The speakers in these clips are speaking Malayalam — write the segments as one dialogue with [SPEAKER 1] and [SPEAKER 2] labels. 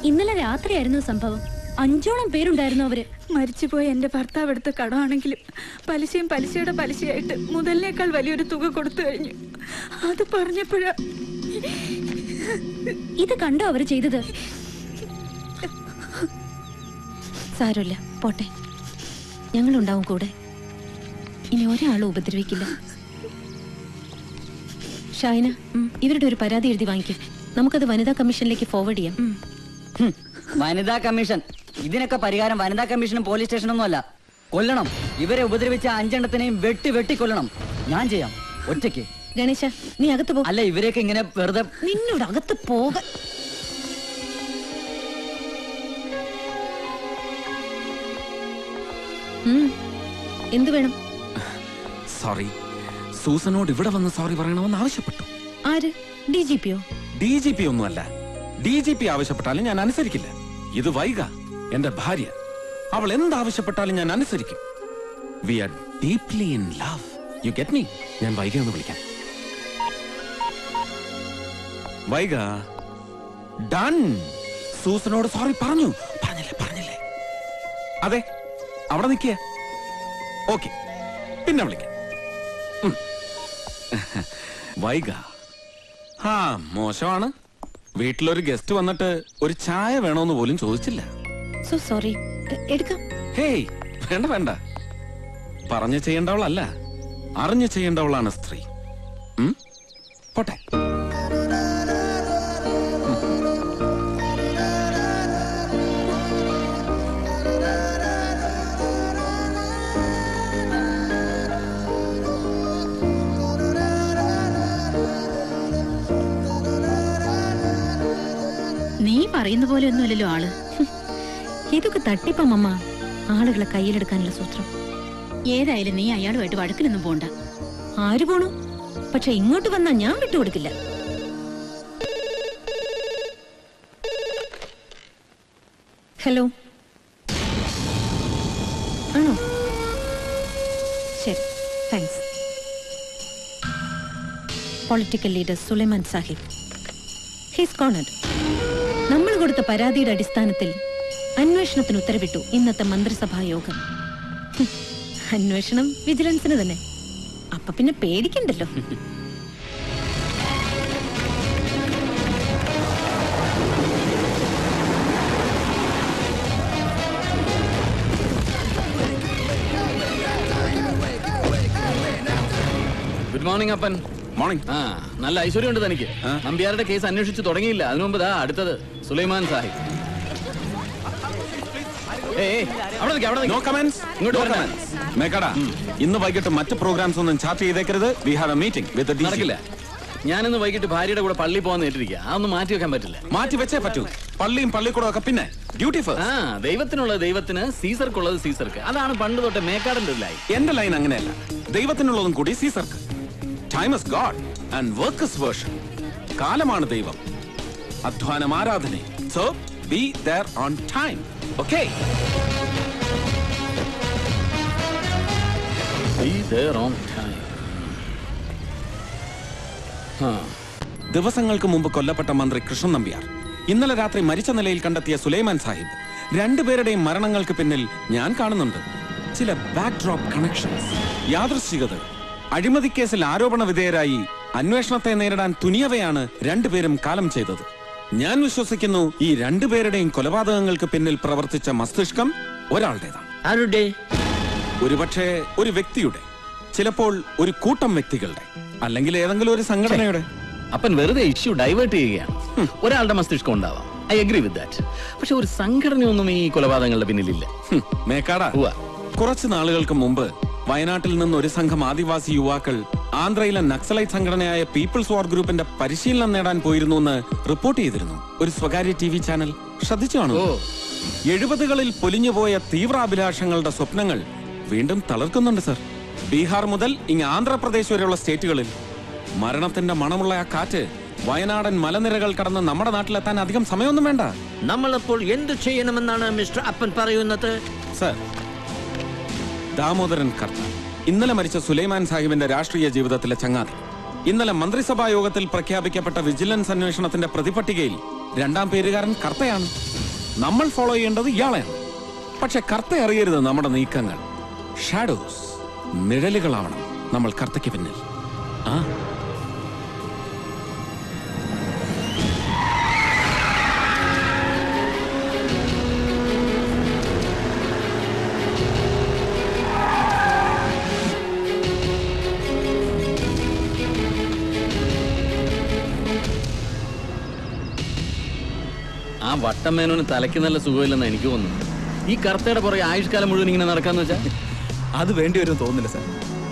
[SPEAKER 1] ഇന്നലെ രാത്രിയായിരുന്നു സംഭവം. 5ഓളം പേരുണ്ടായിരുന്നു അവര്.
[SPEAKER 2] മരിച്ചുപോയ എന്റെ ഭർത്താവ് എടുത്ത കടമാണെങ്കിലും പലിശയും പലിശയുടെ പലിശയായിട്ട് മുതലിനേക്കാൾ വലിയൊരു തുക കൊടുത്തു കഴിഞ്ഞു. അത് പറഞ്ഞപ്പോഴാ.
[SPEAKER 1] ഇത് കണ്ടോ അവര് ചെയ്തത്?
[SPEAKER 3] സാരമില്ല, പോട്ടെ, ഞങ്ങളുണ്ടാവും കൂടെ. ഇനി ഒരാളും ഉപദ്രവിക്കില്ല. ഷൈന, ഇവരുടെ ഒരു പരാതി എഴുതി വാങ്ങിക്കും. നമുക്കത് വനിതാ കമ്മീഷനിലേക്ക് ഫോർവേഡ് ചെയ്യാം.
[SPEAKER 4] വനിതാ കമ്മീഷൻ? ഇതിനൊക്കെ പരിഹാരം വനിതാ കമ്മീഷനും പോലീസ് സ്റ്റേഷനൊന്നും അല്ല. കൊല്ലണം. ഇവരെ ഉപദ്രവിച്ച 5 എണ്ണത്തിനെയും വെട്ടി കൊല്ലണം. ഞാൻ ചെയ്യാം, ഒറ്റയ്ക്ക്.
[SPEAKER 3] ഗണേശ, നീ അകത്ത് പോ.
[SPEAKER 4] അല്ല, ഇവരെയൊക്കെ ഇങ്ങനെ വെറുതെ.
[SPEAKER 3] നിന്നോട് അകത്ത് പോക. എന്ത് വേണം?
[SPEAKER 5] സോറി, സൂസനോട് ഇവിടെ വന്ന് സോറി പറയണമെന്ന് ആവശ്യപ്പെട്ടു.
[SPEAKER 3] ആര്? DGPയോ?
[SPEAKER 5] DGP ഒന്നുമല്ല. DGP ആവശ്യപ്പെട്ടാലും ഞാൻ അനുസരിക്കില്ല. ഇത് വൈഗ, എന്റെ ഭാര്യ. അവൾ എന്താവശ്യപ്പെട്ടാലും ഞാൻ അനുസരിക്കും. We are deeply in love. You get me? ഞാൻ വൈഗ ഒന്ന് വിളിക്കാം. വൈഗ, ഡൺ. സൂസനോട് സോറി പറഞ്ഞില്ലേ? അതെ, അവിടെ നിൽക്കുക. ഓക്കെ, പിന്നെ വിളിക്കാം. വൈഗ, മോശമാണ്. വീട്ടിലൊരു ഗസ്റ്റ് വന്നിട്ട് ഒരു ചായ വേണോന്ന് പോലും ചോദിച്ചില്ല.
[SPEAKER 3] So sorry. എടുക്കാം.
[SPEAKER 5] ഹേയ്, വേണ്ട. പറഞ്ഞു ചെയ്യേണ്ടവളല്ല, അറിഞ്ഞു ചെയ്യേണ്ടവളാണ് സ്ത്രീ. പോട്ടെ.
[SPEAKER 2] നീ പറയുന്ന പോലെ ഒന്നുമല്ലല്ലോ ആള്.
[SPEAKER 3] ഇതൊക്കെ തട്ടിപ്പമ്മ. ആളുകളെ കയ്യിലെടുക്കാനുള്ള സൂത്രം.
[SPEAKER 2] ഏതായാലും നീ അയാളുമായിട്ട് വഴക്കിനൊന്നും പോണ്ട.
[SPEAKER 3] ആര് പോണു? പക്ഷെ ഇങ്ങോട്ട് വന്നാ ഞാൻ വിട്ടുകൊടുക്കില്ല. ഹലോ, ആണോ? ശരി, thanks. Political leader Sulaiman Sahib, he's cornered. നമ്മൾ കൊടുത്ത പരാതിയുടെ അടിസ്ഥാനത്തിൽ അന്വേഷണത്തിന് ഉത്തരവിട്ടു ഇന്നത്തെ മന്ത്രിസഭാ യോഗം. അന്വേഷണം വിജിലൻസിന് തന്നെ. അപ്പൊ പിന്നെ പേടിക്കണ്ടല്ലോ.
[SPEAKER 6] ഗുഡ് മോർണിംഗ് അപ്പൻ.
[SPEAKER 5] മോർണിംഗ്.
[SPEAKER 6] നല്ല ഐശ്വര്യമുണ്ട് തനിക്ക്. നമ്പ്യാരുടെ കേസ് അന്വേഷിച്ചു തുടങ്ങിയില്ല. അതിനു മുമ്പ് അടുത്തത് സുലൈമാൻ സാഹിബ്.
[SPEAKER 5] ഇന്ന് വൈകിട്ട് മറ്റ് പ്രോഗ്രാംസ് ഒന്നും ചാർട്ട് ചെയ്തേക്കരുത്. We have a meeting with the
[SPEAKER 6] നടക്കില്ല. ഞാനിന്ന് വൈകിട്ട് ഭാര്യയുടെ കൂടെ പള്ളി പോകാൻ നേരിട്ടിരിക്കുക. അതൊന്നും മാറ്റി വെക്കാൻ പറ്റില്ല.
[SPEAKER 5] മാറ്റി വെച്ചേ പറ്റൂ. പള്ളിയും പള്ളിക്കൂടം ഒക്കെ പിന്നെ ഡ്യൂട്ടി ഫസ്റ്റ്.
[SPEAKER 6] ദൈവത്തിനുള്ളത് ദൈവത്തിന്, സീസർക്കുള്ളത് സീസർക്ക്. അതാണ് പണ്ട് തൊട്ട് മേക്കാടന്റെ ലൈൻ.
[SPEAKER 5] എന്റെ ലൈൻ അങ്ങനെയല്ല. ദൈവത്തിനുള്ളതും കൂടി സീസർക്ക്. Time is God and work is worship. കാലമാണ് ദൈവം, അധ്വാനം ആരാധന. So be there on time. Okay?
[SPEAKER 6] Be there on time.
[SPEAKER 5] ദിവസങ്ങൾക്ക് മുമ്പ് കൊല്ലപ്പെട്ട മന്ത്രി കൃഷ്ണൻ നമ്പ്യാർ, ഇന്നലെ രാത്രി മരിച്ച നിലയിൽ കണ്ടെത്തിയ സുലൈമാൻ സാഹിബ്, രണ്ടുപേരുടെയും മരണങ്ങൾക്ക് പിന്നിൽ ഞാൻ കാണുന്നുണ്ട് ചില ബാക്ക്ഡ്രോപ്പ് കണക്ഷൻസ്, യാദൃശ്ചികത. അഴിമതിക്കേസിൽ ആരോപണ വിധേയരായി അന്വേഷണത്തെ നേരിടാൻ തുനിയവയാണ് രണ്ടുപേരും കാലം ചെയ്തത്. ഞാൻ വിശ്വസിക്കുന്നു ഈ രണ്ടുപേരുടെയും കൊലപാതകങ്ങൾക്ക് പിന്നിൽ പ്രവർത്തിച്ച മസ്തിഷ്കം ഒരാളുടേതാണ്. ഒരുപക്ഷെ ഒരു വ്യക്തിയുടെ, ചിലപ്പോൾ ഒരു കൂട്ടം വ്യക്തികളുടെ, അല്ലെങ്കിൽ ഏതെങ്കിലും ഒരു സംഘടനയുടെ.
[SPEAKER 6] അപ്പൻ വെറുതെ ഇഷ്യൂ ഡൈവേർട്ട് ചെയ്യുകയാണ്. ഒരാളുടെ മസ്തിഷ്കം ഉണ്ടാവാം, ഐ അഗ്രി വിത്ത് ദാറ്റ്. പക്ഷെ ഒരു സംഘടനയൊന്നും ഈ കൊലപാതകങ്ങളുടെ പിന്നിലില്ല.
[SPEAKER 5] മേക്കാടാ, കുറച്ചു നാളുകൾക്ക് മുമ്പ് വയനാട്ടിൽ നിന്ന് ഒരു സംഘം ആദിവാസി യുവാക്കൾ ആന്ധ്രയിലെ നക്സലൈറ്റ് സംഘടനയായ പീപ്പിൾസ് വാർ ഗ്രൂപ്പിന്റെ പരിശീലനം നേടാൻ പോയിരുന്നു എന്ന് റിപ്പോർട്ട് ചെയ്തിരുന്നു ഒരു സ്വകാര്യ TV ചാനൽ. ശ്രദ്ധിച്ചു കാണും. 70കളിൽ പൊലിഞ്ഞുപോയ തീവ്രാഭിലാഷങ്ങളുടെ സ്വപ്നങ്ങൾ വീണ്ടും തളർക്കുന്നുണ്ട് സർ. ബീഹാർ മുതൽ ഇങ്ങ് ആന്ധ്രാപ്രദേശ് വരെയുള്ള സ്റ്റേറ്റുകളിൽ മരണത്തിന്റെ മണമുള്ള ആ കാറ്റ് വയനാടൻ മലനിരകൾ കടന്ന് നമ്മുടെ നാട്ടിലെത്താൻ അധികം സമയമൊന്നും വേണ്ട.
[SPEAKER 7] നമ്മളപ്പോൾ എന്ത് ചെയ്യണമെന്നാണ് മിസ്റ്റർ അപ്പൻ പറയുന്നത്?
[SPEAKER 5] സർ, ദാമോദരൻ കർത്ത, ഇന്നലെ മരിച്ച സുലൈമാൻ സാഹിബിന്റെ രാഷ്ട്രീയ ജീവിതത്തിലെ ചങ്ങാതി. ഇന്നലെ മന്ത്രിസഭാ യോഗത്തിൽ പ്രഖ്യാപിക്കപ്പെട്ട വിജിലൻസ് അന്വേഷണത്തിന്റെ പ്രതിപട്ടികയിൽ 2ാം പേരുകാരൻ കർത്തയാണ്. നമ്മൾ ഫോളോ ചെയ്യേണ്ടത് ഇയാളെയാണ്. പക്ഷെ കർത്ത അറിയരുത് നമ്മുടെ നീക്കങ്ങൾ. ഷാഡോസ്, നിഴലുകളാവണം നമ്മൾ കർത്തയ്ക്ക് പിന്നിൽ. ആ
[SPEAKER 6] ആ വട്ടമേനോന് തലയ്ക്ക് നല്ല സുഖമില്ലെന്ന് എനിക്ക് തോന്നുന്നു. ഈ കർത്തയുടെ പുറകെ ആയുഷ്കാലം മുഴുവൻ ഇങ്ങനെ നടക്കാന്ന് വെച്ചാൽ
[SPEAKER 8] അത് വേണ്ടി വരും തോന്നുന്നില്ല സാർ.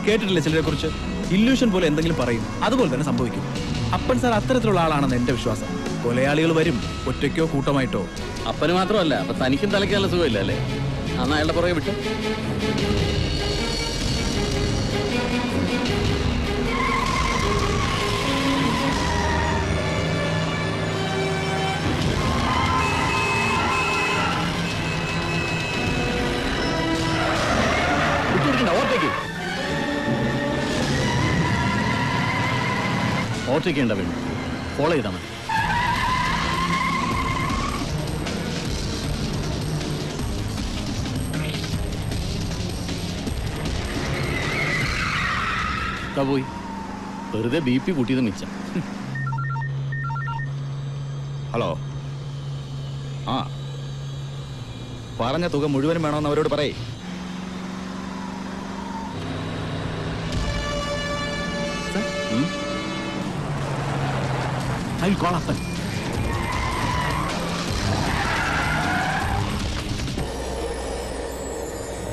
[SPEAKER 8] കേട്ടിട്ടില്ല ചിലരെ കുറിച്ച് ഇല്യൂഷൻ പോലെ എന്തെങ്കിലും പറയും, അതുപോലെ തന്നെ സംഭവിക്കും. അപ്പൻ സാർ അത്തരത്തിലുള്ള ആളാണെന്ന് എന്റെ വിശ്വാസം. കൊലയാളികൾ വരും, ഒറ്റയ്ക്കോ കൂട്ടമായിട്ടോ.
[SPEAKER 6] അപ്പന് മാത്രമല്ല, അപ്പൊ തനിക്കും തലയ്ക്ക് നല്ല സുഖമില്ല അല്ലേ? അന്ന് അയാളുടെ പുറകെ വിട്ടു. ഓർത്തേക്കേണ്ട വേണം, ഫോളോ ചെയ്താൽ മതി. പോയി വെറുതെ BP കൂട്ടിയത് മിച്ചം.
[SPEAKER 8] ഹലോ, ആ പറഞ്ഞ തുക മുഴുവനും വേണമെന്ന് അവരോട് പറയേ.
[SPEAKER 6] I'll call Appan.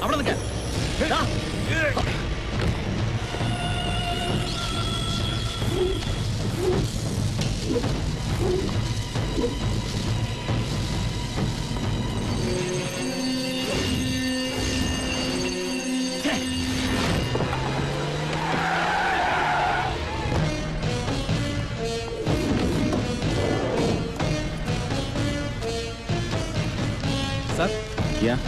[SPEAKER 6] അവിടെ നിൽക്കാൻ.
[SPEAKER 8] Sir,
[SPEAKER 6] Yeah.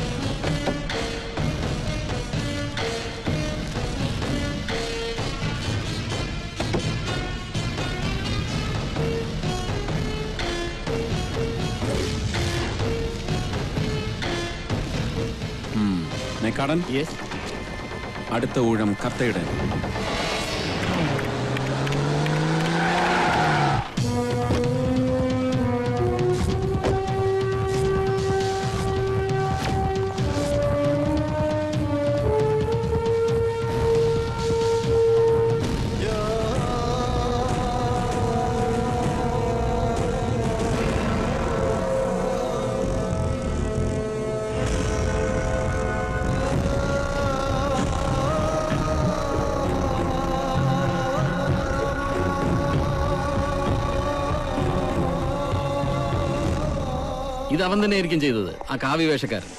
[SPEAKER 5] മേക്കാടൻ,
[SPEAKER 6] Yes.
[SPEAKER 5] അടുത്ത ഊഴം കർത്തയുടെ.
[SPEAKER 6] ഇത് അവൻ തന്നെ ആയിരിക്കും ചെയ്തത്, ആ കാവ്യ വേഷക്കാരൻ.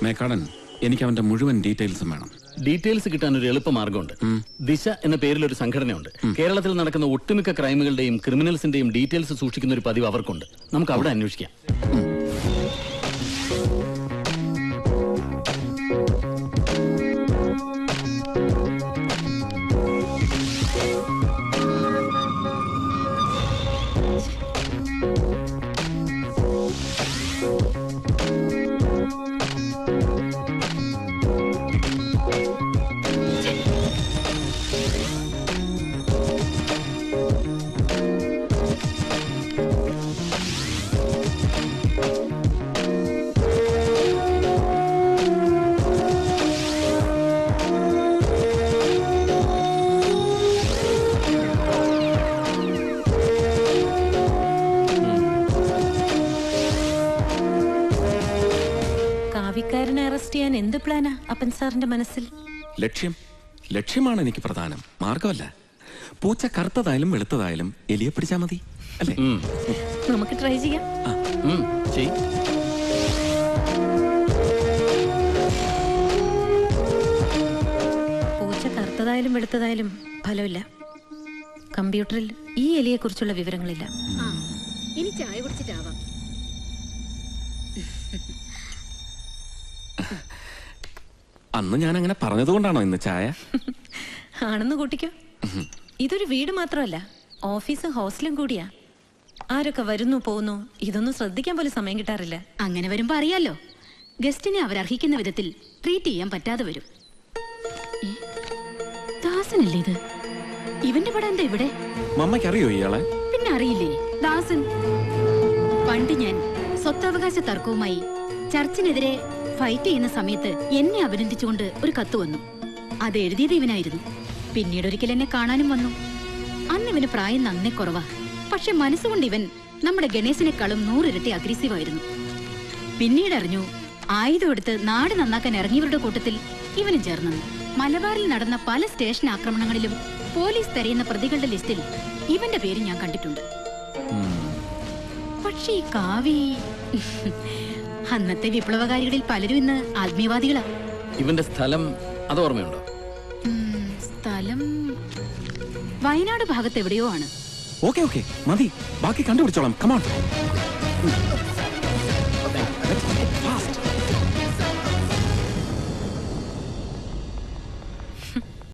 [SPEAKER 5] മേക്കാടൻ, എനിക്ക് അവന്റെ മുഴുവൻ ഡീറ്റെയിൽസും വേണം.
[SPEAKER 6] ഡീറ്റെയിൽസ് കിട്ടാൻ ഒരു എളുപ്പ മാർഗമുണ്ട്. ദിശ എന്ന പേരിൽ ഒരു സംഘടനയുണ്ട്. കേരളത്തിൽ നടക്കുന്ന ഒട്ടുമിക്ക ക്രൈമുകളുടെയും ക്രിമിനൽസിന്റെയും ഡീറ്റെയിൽസ് സൂക്ഷിക്കുന്ന ഒരു പതിവ് അവർക്കുണ്ട്. നമുക്ക് അവിടെ അന്വേഷിക്കാം.
[SPEAKER 3] കാവ്യക്കാരനെ അറസ്റ്റ് ചെയ്യാൻ എന്ത് പ്ലാനാ അപ്പൻ സാറിന്റെ മനസ്സിൽ?
[SPEAKER 5] ലക്ഷ്യമാണ് എനിക്ക് പ്രധാനം, മാർഗമല്ല. പൂച്ച കറുത്തതായാലും വെളുത്തതായാലും എലിയെ പിടിച്ചാ മതി അല്ലേ?
[SPEAKER 3] നമുക്ക് ട്രൈ ചെയ്യാം. പൂച്ച കറുത്തതായാലും വെളുത്തതായാലും ഫലമില്ല. കമ്പ്യൂട്ടറിൽ ഈ എലിയെ കുറിച്ചുള്ള വിവരങ്ങളില്ല.
[SPEAKER 1] ഇനി ചായ കുടിച്ചിട്ടാവാം.
[SPEAKER 5] അന്ന് ഞാൻ അങ്ങനെ പറഞ്ഞതുകൊണ്ടാണോ ഇന്ന് ചായ?
[SPEAKER 3] ആണെന്ന് കൂട്ടിക്കോ. ഇതൊരു വീട് മാത്രമല്ല, ഓഫീസും ഹോസ്റ്റലും കൂടിയാ. ആരൊക്കെ വരുന്നു പോകുന്നു ഇതൊന്നും ശ്രദ്ധിക്കാൻ പോലും സമയം കിട്ടാറില്ല.
[SPEAKER 2] അങ്ങനെ വരുമ്പോ അറിയാലോ, ഗസ്റ്റിനെ അവരർഹിക്കുന്ന വിധത്തിൽ ട്രീറ്റ് ചെയ്യാൻ പറ്റാതെ വരും. ദാസനല്ലേ ഇത്? ഇവന്റെ പടം എന്താ ഇവിടെ?
[SPEAKER 5] മമ്മയ്ക്ക് അറിയോ ഇയാളെ?
[SPEAKER 2] പിന്നെ അറിയില്ലേ, ദാസൻ. പണ്ട് ഞാൻ സ്വത്തവകാശ തർക്കവുമായി ചർച്ചിനെതിരെ ഫൈറ്റ് ചെയ്യുന്ന സമയത്ത് എന്നെ അഭിനന്ദിച്ചുകൊണ്ട് ഒരു കത്ത് വന്നു. അത് എഴുതിയത് ഇവനായിരുന്നു. പിന്നീട് ഒരിക്കൽ എന്നെ കാണാനും വന്നു. അന്ന് ഇവന് പ്രായം നന്നേ കുറവാ. പക്ഷെ മനസ്സുകൊണ്ട് ഇവൻ നമ്മുടെ ഗണേശിനെക്കാളും 100 ഇരട്ടി അഗ്രസീവ് ആയിരുന്നു. പിന്നീട് അറിഞ്ഞു, ആയുധം എടുത്ത് നാട് നന്നാക്കാൻ ഇറങ്ങിയവരുടെ കൂട്ടത്തിൽ ഇവനും ചേർന്നു. മലബാറിൽ നടന്ന പല സ്റ്റേഷൻ ആക്രമണങ്ങളിലും പോലീസ് തെരയുന്ന പ്രതികളുടെ ലിസ്റ്റിൽ ഇവന്റെ പേര് ഞാൻ കണ്ടിട്ടുണ്ട്. പക്ഷേ ഈ കാവി, അന്നത്തെ വിപ്ലവകാരികളിൽ പലരും ഇന്ന് ആത്മീയവാദികളാ.
[SPEAKER 6] ഇവന്റെ സ്ഥലം അത് ഓർമ്മയുണ്ടോ?
[SPEAKER 2] സ്ഥലം വയനാട് ഭാഗത്ത് എവിടെയോ ആണ്.
[SPEAKER 5] ഓക്കെ ഓക്കെ മതി, ബാക്കി കണ്ടുപിടിച്ചോളാം. കമോൺ.